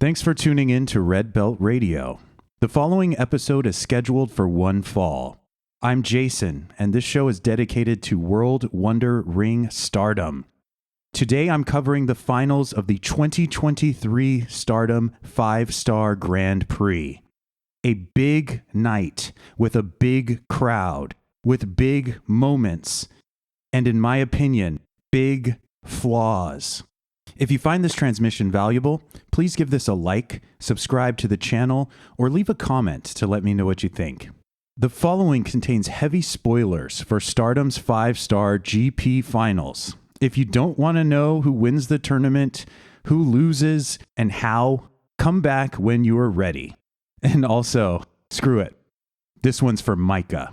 Thanks for tuning in to Red Belt Radio. The following episode is scheduled for one fall. I'm Jason, and this show is dedicated to World Wonder Ring Stardom. Today I'm covering the finals of the 2023 Stardom 5-Star Grand Prix. A big night with a big crowd, with big moments, and in my opinion, big flaws. If you find this transmission valuable, please give this a like, subscribe to the channel, or leave a comment to let me know what you think. The following contains heavy spoilers for Stardom's 5-Star GP finals. If you don't want to know who wins the tournament, who loses, and how, come back when you are ready. And also, screw it. This one's for Micah.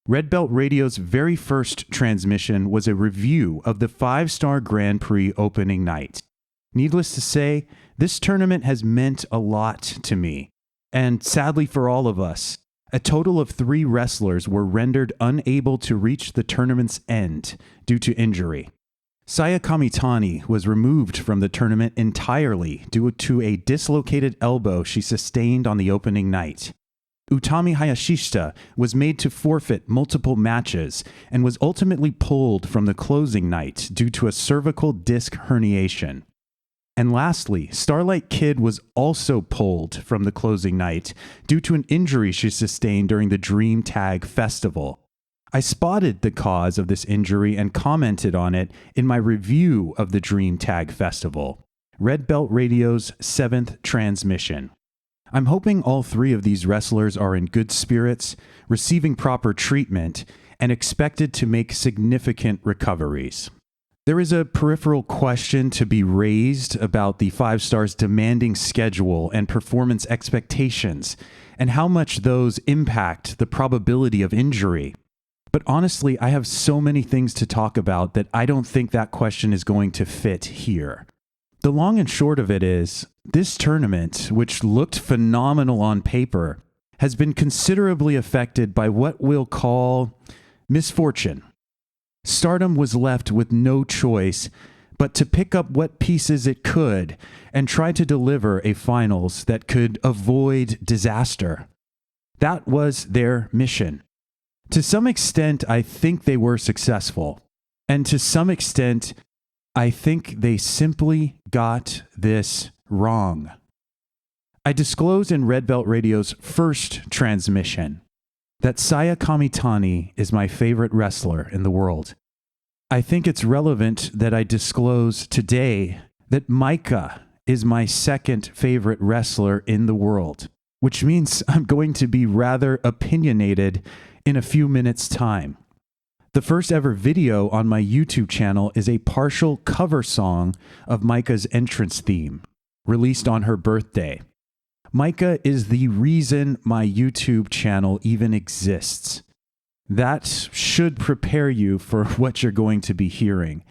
Red Belt Radio's very first transmission was a review of the 5-Star Grand Prix opening night. Needless to say, this tournament has meant a lot to me. And sadly for all of us, a total of 3 wrestlers were rendered unable to reach the tournament's end due to injury. Saya Kamitani was removed from the tournament entirely due to a dislocated elbow she sustained on the opening night. Utami Hayashishita was made to forfeit multiple matches and was ultimately pulled from the closing night due to a cervical disc herniation. And lastly, Starlight Kid was also pulled from the closing night due to an injury she sustained during the Dream Tag Festival. I spotted the cause of this injury and commented on it in my review of the Dream Tag Festival, Red Belt Radio's 7th transmission. I'm hoping all 3 of these wrestlers are in good spirits, receiving proper treatment, and expected to make significant recoveries. There is a peripheral question to be raised about the 5-Star's demanding schedule and performance expectations, and how much those impact the probability of injury. But honestly, I have so many things to talk about that I don't think that question is going to fit here. The long and short of it is, this tournament, which looked phenomenal on paper, has been considerably affected by what we'll call misfortune. Stardom was left with no choice but to pick up what pieces it could and try to deliver a finals that could avoid disaster. That was their mission. To some extent, I think they were successful. And to some extent, I think they simply got this wrong. I disclosed in Red Belt Radio's first transmission that Saya Kamitani is my favorite wrestler in the world. I think it's relevant that I disclose today that Micah is my second favorite wrestler in the world, which means I'm going to be rather opinionated in a few minutes' time. The first ever video on my YouTube channel is a partial cover song of Micah's entrance theme, released on her birthday. Micah is the reason my YouTube channel even exists. That should prepare you for what you're going to be hearing.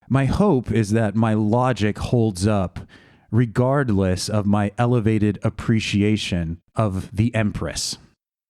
My hope is that my logic holds up regardless of my elevated appreciation of the Empress.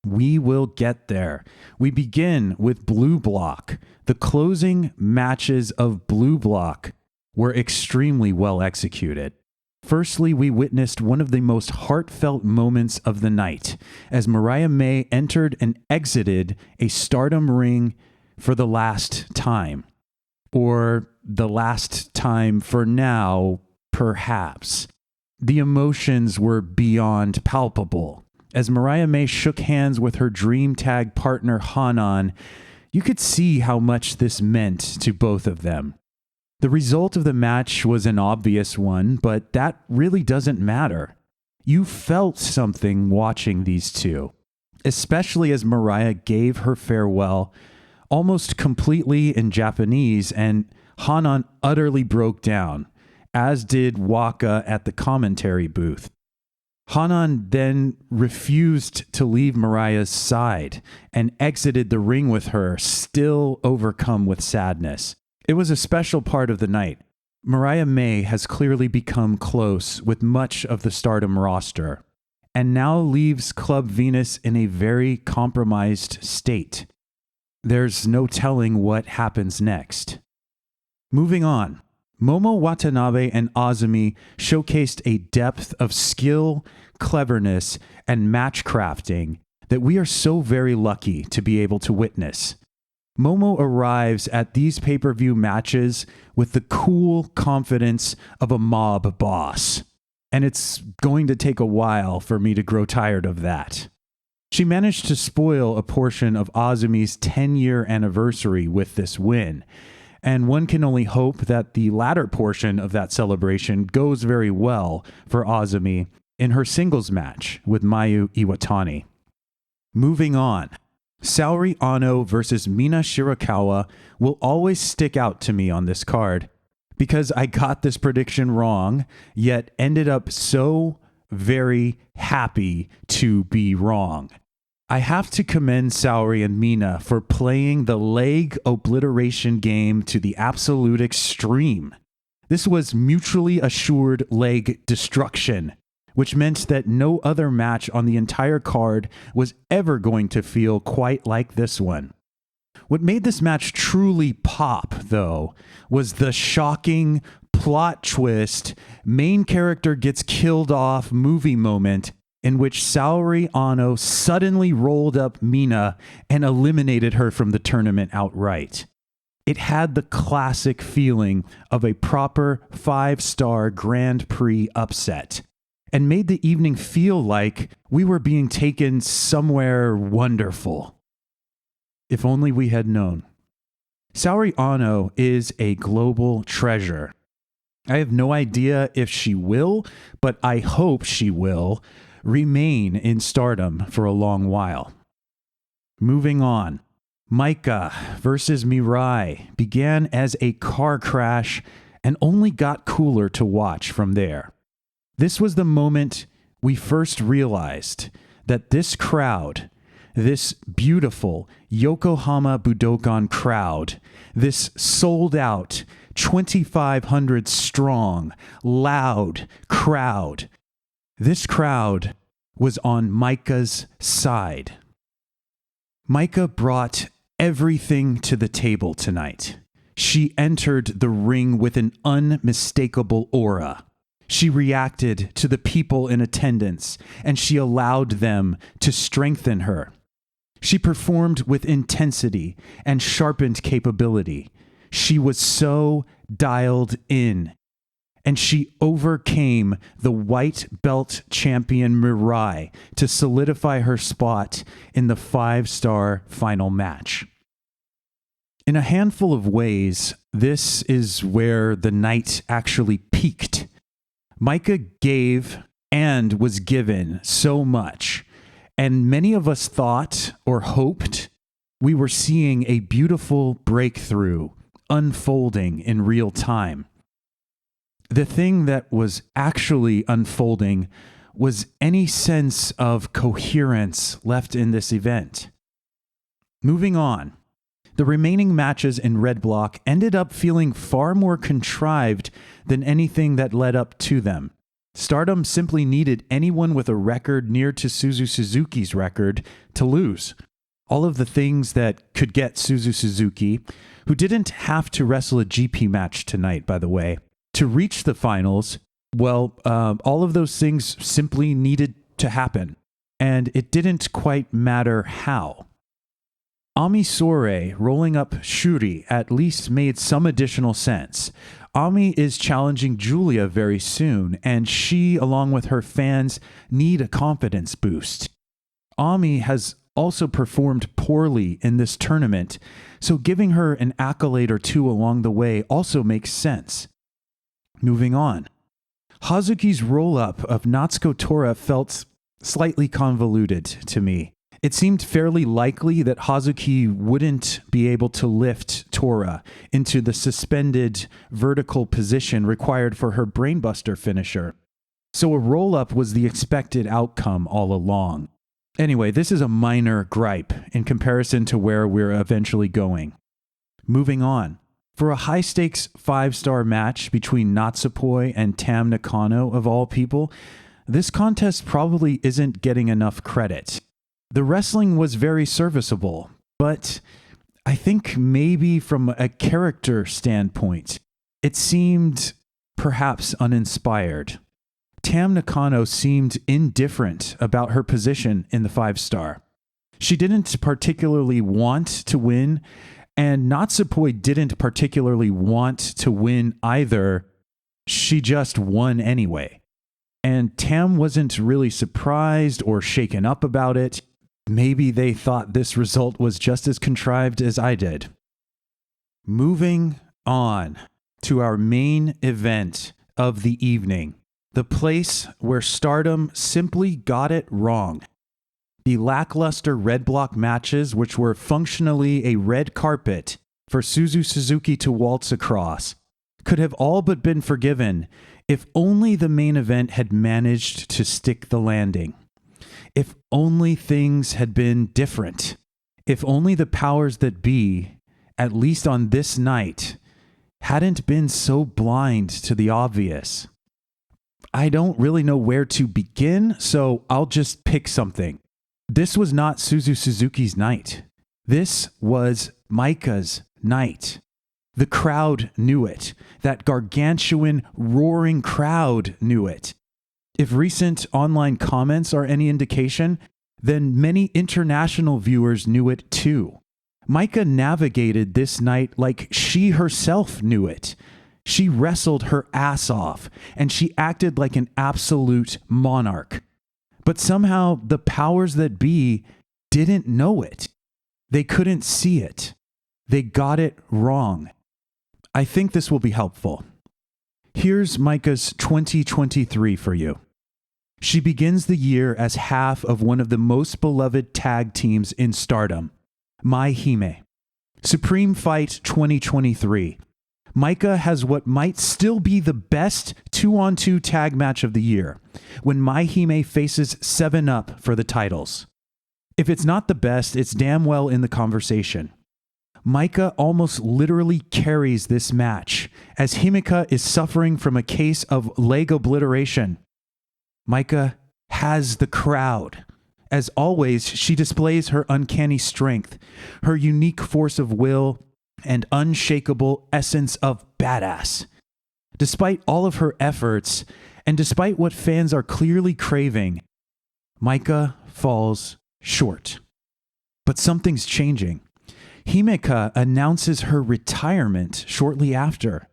We will get there. We begin with Blue Block. The closing matches of Blue Block were extremely well executed. Firstly, we witnessed one of the most heartfelt moments of the night as Mariah May entered and exited a Stardom ring for the last time. Or the last time for now, perhaps. The emotions were beyond palpable. As Mariah May shook hands with her Dream Tag partner Hanan, you could see how much this meant to both of them. The result of the match was an obvious one, but that really doesn't matter. You felt something watching these two, especially as Mariah gave her farewell almost completely in Japanese and Hanan utterly broke down, as did Waka at the commentary booth. Hanan then refused to leave Mariah's side and exited the ring with her, still overcome with sadness. It was a special part of the night. Mariah May has clearly become close with much of the Stardom roster, and now leaves Club Venus in a very compromised state. There's no telling what happens next. Moving on, Momo Watanabe and Azumi showcased a depth of skill, cleverness, and match crafting that we are so very lucky to be able to witness. Momo arrives at these pay-per-view matches with the cool confidence of a mob boss, and it's going to take a while for me to grow tired of that. She managed to spoil a portion of Azumi's 10-year anniversary with this win, and one can only hope that the latter portion of that celebration goes very well for Azumi in her singles match with Mayu Iwatani. Moving on, Saori Ano versus Mina Shirakawa will always stick out to me on this card because I got this prediction wrong, yet ended up so very happy to be wrong. I have to commend Saori and Mina for playing the leg obliteration game to the absolute extreme. This was mutually assured leg destruction, which meant that no other match on the entire card was ever going to feel quite like this one. What made this match truly pop, though, was the shocking plot twist, main character gets killed off movie moment in which Saori Ano suddenly rolled up Mina and eliminated her from the tournament outright. It had the classic feeling of a proper 5-star Grand Prix upset, and made the evening feel like we were being taken somewhere wonderful. If only we had known. Saori Ano is a global treasure. I have no idea if she will, but I hope she will remain in Stardom for a long while. Moving on. Maika versus Mirai began as a car crash and only got cooler to watch from there. This was the moment we first realized that this crowd, this beautiful Yokohama Budokan crowd, this sold out 2,500 strong, loud crowd, this crowd was on Maika's side. Maika brought everything to the table tonight. She entered the ring with an unmistakable aura. She reacted to the people in attendance, and she allowed them to strengthen her. She performed with intensity and sharpened capability. She was so dialed in, and she overcame the white belt champion Mirai to solidify her spot in the 5-star final match. In a handful of ways, this is where the night actually peaked. Maika gave and was given so much, and many of us thought or hoped we were seeing a beautiful breakthrough unfolding in real time. The thing that was actually unfolding was any sense of coherence left in this event. Moving on, the remaining matches in Red Block ended up feeling far more contrived than anything that led up to them. Stardom simply needed anyone with a record near to Suzu Suzuki's record to lose. All of the things that could get Suzu Suzuki, who didn't have to wrestle a GP match tonight, by the way, to reach the finals, well, all of those things simply needed to happen, and it didn't quite matter how. Ami Sourei rolling up Shuri at least made some additional sense. Ami is challenging Julia very soon, and she, along with her fans, need a confidence boost. Ami has also performed poorly in this tournament, so giving her an accolade or two along the way also makes sense. Moving on. Hazuki's roll-up of Natsuko Tora felt slightly convoluted to me. It seemed fairly likely that Hazuki wouldn't be able to lift Tora into the suspended vertical position required for her brainbuster finisher. So a roll-up was the expected outcome all along. Anyway, this is a minor gripe in comparison to where we're eventually going. Moving on. For a high-stakes 5-star match between Natsupoi and Tam Nakano, of all people, this contest probably isn't getting enough credit. The wrestling was very serviceable, but I think maybe from a character standpoint, It seemed perhaps uninspired. Tam Nakano seemed indifferent about her position in the 5-star. She didn't particularly want to win, and Natsupoi didn't particularly want to win either. She just won anyway. And Tam wasn't really surprised or shaken up about it. Maybe they thought this result was just as contrived as I did. Moving on to our main event of the evening, the place where Stardom simply got it wrong. The lackluster red block matches, which were functionally a red carpet for Suzu Suzuki to waltz across, could have all but been forgiven if only the main event had managed to stick the landing. If only things had been different. If only the powers that be, at least on this night, hadn't been so blind to the obvious. I don't really know where to begin, so I'll just pick something. This was not Suzu Suzuki's night. This was Maika's night. The crowd knew it. That gargantuan, roaring crowd knew it. If recent online comments are any indication, then many international viewers knew it too. Maika navigated this night like she herself knew it. She wrestled her ass off, and she acted like an absolute monarch. But somehow the powers that be didn't know it. They couldn't see it. They got it wrong. I think this will be helpful. Here's Maika's 2023 for you. She begins the year as half of one of the most beloved tag teams in Stardom, Mai Hime. Supreme Fight 2023. Maika has what might still be the best 2-on-2 tag match of the year, when Mai Hime faces 7-Up for the titles. If it's not the best, it's damn well in the conversation. Maika almost literally carries this match, as Himeka is suffering from a case of leg obliteration. Maika has the crowd. As always, she displays her uncanny strength, her unique force of will, and unshakable essence of badass. Despite all of her efforts, and despite what fans are clearly craving, Maika falls short. But something's changing. Himeka announces her retirement shortly after.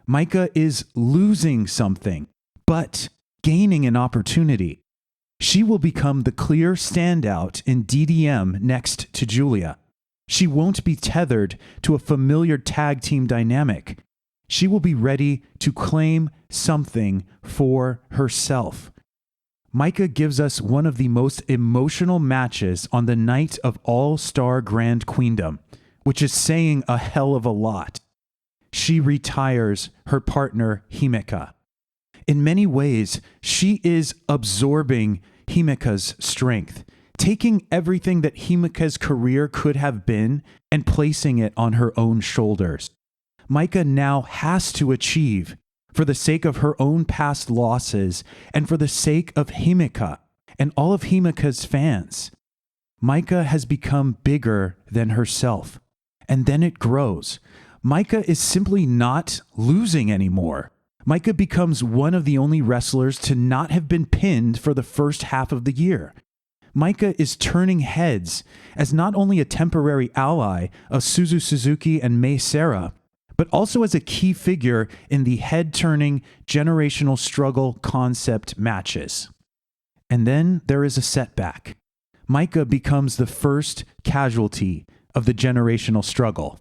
Maika is losing something, but gaining an opportunity. She will become the clear standout in DDM next to Julia. She won't be tethered to a familiar tag team dynamic. She will be ready to claim something for herself. Maika gives us one of the most emotional matches on the night of All-Star Grand Queendom, which is saying a hell of a lot. She retires her partner, Himeka. In many ways, she is absorbing Himeka's strength, taking everything that Himeka's career could have been and placing it on her own shoulders. Maika now has to achieve, for the sake of her own past losses and for the sake of Himeka and all of Himeka's fans. Maika has become bigger than herself, and then it grows. Maika is simply not losing anymore. Maika becomes one of the only wrestlers to not have been pinned for the first half of the year. Maika is turning heads as not only a temporary ally of Suzu Suzuki and Mei Seira, but also as a key figure in the head-turning generational struggle concept matches. And then there is a setback. Maika becomes the first casualty of the generational struggle.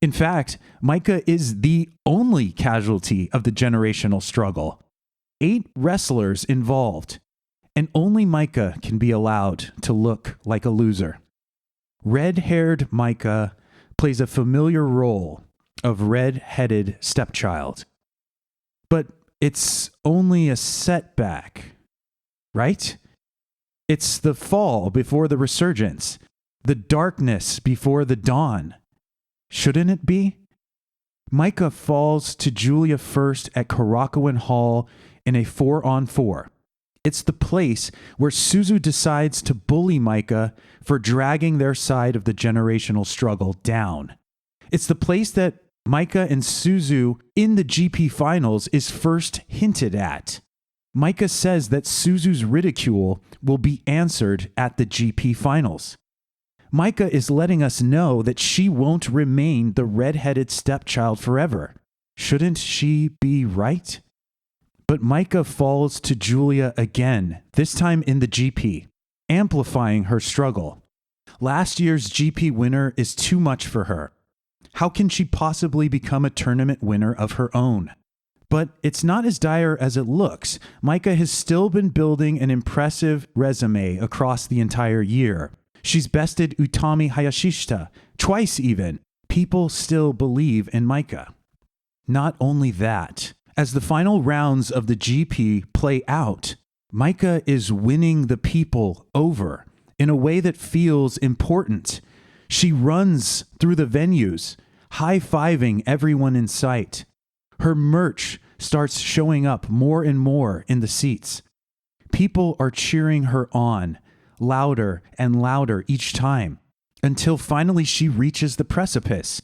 In fact, Maika is the only casualty of the generational struggle. 8 wrestlers involved, and only Maika can be allowed to look like a loser. Red-haired Maika plays a familiar role of red-headed stepchild. But it's only a setback, right? It's the fall before the resurgence, the darkness before the dawn. Shouldn't it be? Maika falls to Julia first at Korakuen Hall in a 4-on-4. It's the place where Suzu decides to bully Maika for dragging their side of the generational struggle down. It's the place that Maika and Suzu in the GP finals is first hinted at. Maika says that Suzu's ridicule will be answered at the GP finals. Maika is letting us know that she won't remain the red-headed stepchild forever. Shouldn't she be right? But Maika falls to Julia again, this time in the GP, amplifying her struggle. Last year's GP winner is too much for her. How can she possibly become a tournament winner of her own? But it's not as dire as it looks. Maika has still been building an impressive resume across the entire year. She's bested Utami Hayashishita, twice even. People still believe in Maika. Not only that, as the final rounds of the GP play out, Maika is winning the people over in a way that feels important. She runs through the venues, high-fiving everyone in sight. Her merch starts showing up more and more in the seats. People are cheering her on, louder and louder each time, until finally she reaches the precipice.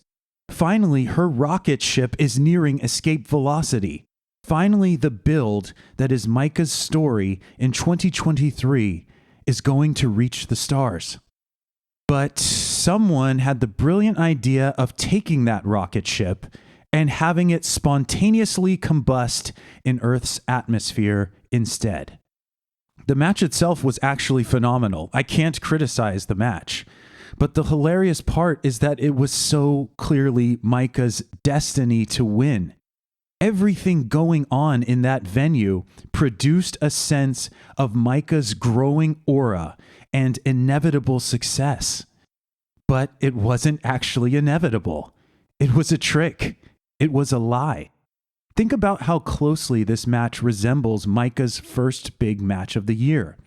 Finally, her rocket ship is nearing escape velocity. Finally, the build that is Maika's story in 2023 is going to reach the stars. But someone had the brilliant idea of taking that rocket ship and having it spontaneously combust in Earth's atmosphere instead. The match itself was actually phenomenal. I can't criticize the match. But the hilarious part is that it was so clearly Maika's destiny to win. Everything going on in that venue produced a sense of Maika's growing aura and inevitable success. But it wasn't actually inevitable. It was a trick. It was a lie. Think about how closely this match resembles Maika's first big match of the year.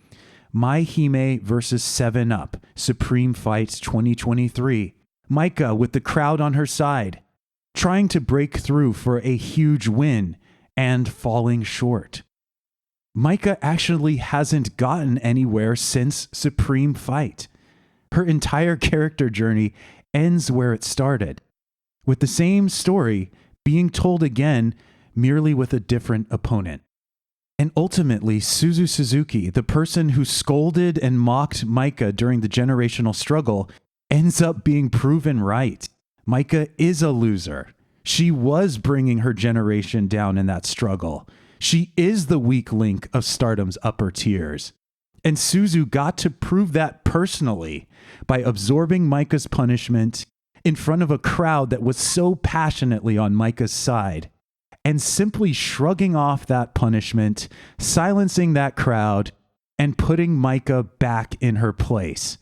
Mai Hime versus 7-Up, Supreme Fight 2023. Maika with the crowd on her side, trying to break through for a huge win and falling short. Maika actually hasn't gotten anywhere since Supreme Fight. Her entire character journey ends where it started, with the same story being told again, merely with a different opponent. And ultimately, Suzu Suzuki, the person who scolded and mocked Maika during the generational struggle, ends up being proven right. Maika is a loser. She was bringing her generation down in that struggle. She is the weak link of Stardom's upper tiers. And Suzu got to prove that personally by absorbing Maika's punishment in front of a crowd that was so passionately on Maika's side, and simply shrugging off that punishment, silencing that crowd, and putting Maika back in her place.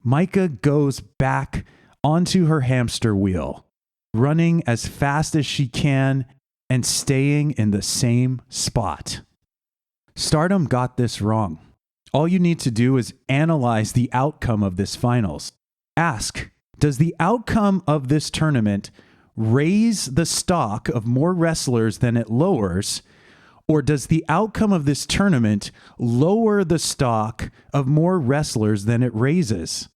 Maika goes back onto her hamster wheel, running as fast as she can and staying in the same spot. Stardom got this wrong. All you need to do is analyze the outcome of this finals. Ask, does the outcome of this tournament raise the stock of more wrestlers than it lowers, or does the outcome of this tournament lower the stock of more wrestlers than it raises?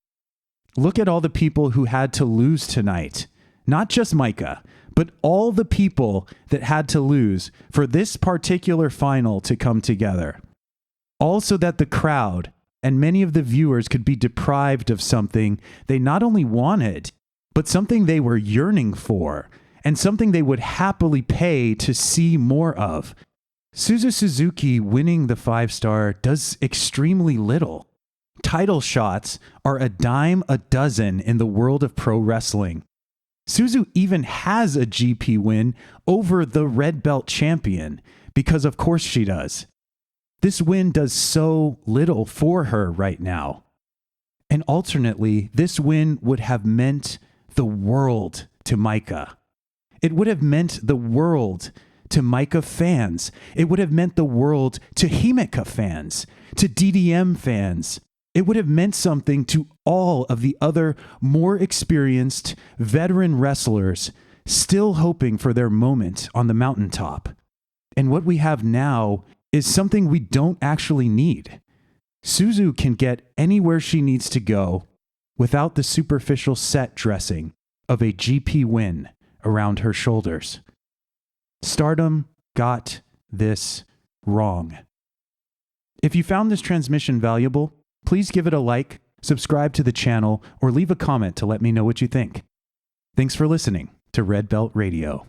Look at all the people who had to lose tonight. Not just Maika, but all the people that had to lose for this particular final to come together. Also that the crowd and many of the viewers could be deprived of something they not only wanted, but something they were yearning for, and something they would happily pay to see more of. Suzu Suzuki winning the 5-star does extremely little. Title shots are a dime a dozen in the world of pro wrestling. Suzu even has a GP win over the red belt champion, because of course she does. This win does so little for her right now. And alternately, this win would have meant the world to Maika. It would have meant the world to Maika fans. It would have meant the world to Himeka fans, to DDM fans. It would have meant something to all of the other more experienced veteran wrestlers still hoping for their moment on the mountaintop. And what we have now is something we don't actually need. Suzu can get anywhere she needs to go without the superficial set dressing of a GP win around her shoulders. Stardom got this wrong. If you found this transmission valuable, please give it a like, subscribe to the channel, or leave a comment to let me know what you think. Thanks for listening to Red Belt Radio.